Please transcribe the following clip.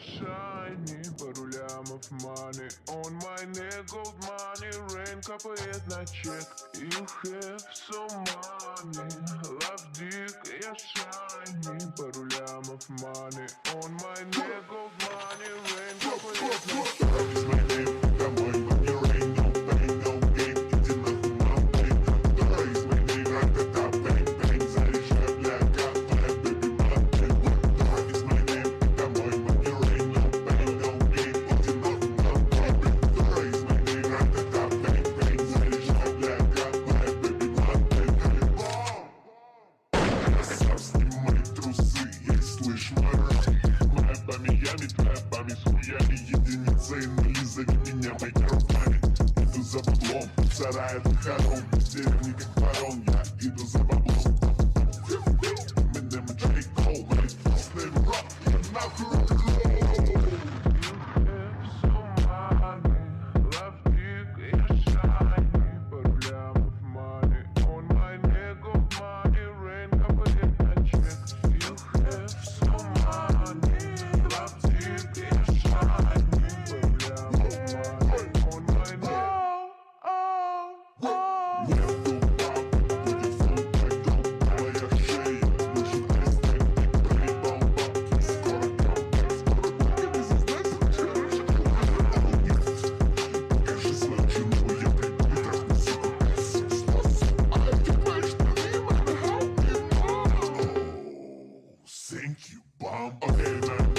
shiny, пару лямов money on my neck, gold money, rain капает на чек. You have so money, love dick, я shiny, пару лямов money on my neck, gold money, rain капает на чек. Is my name, домой, но не rain, no pain, no gain, иди нахуй, mom, pain. Второй is my name, ра-та-та, bang, bang, заряжай, бля, капает, baby, mom, pain. Второй is my name, домой, но не rain, no pain, no gain, иди нахуй, mom, pain. Второй is my name, ра-та-та, bang, bang, заряжай, бля, капает, baby, mom, pain. Красав, снимай трусы, ей слышь, мой рай. Моя бами-ями, твоя бами с хуями, единица и нули, зови меня моими руками. Иду за баблом, в сарае до хором, в деревне как барон, я иду за баблом. Eminem и J. Cole, мои вкусные рок, я нахуй рок-н-ролл. Love dick, я shiny, пару лямов money on my neck, gold money, rain капает на чек. You have so money, love dick, я shiny, пару лямов money on my neck. Нету баб, будет фонтан, твоя шея, нужен айстек, проебал бабки, скоро камбэк, скоро только бизнес, покажи свою жену, я приду и трахну, сука, а ты мои штаны, мама, help me, no. Thank you, bum. Okay, man.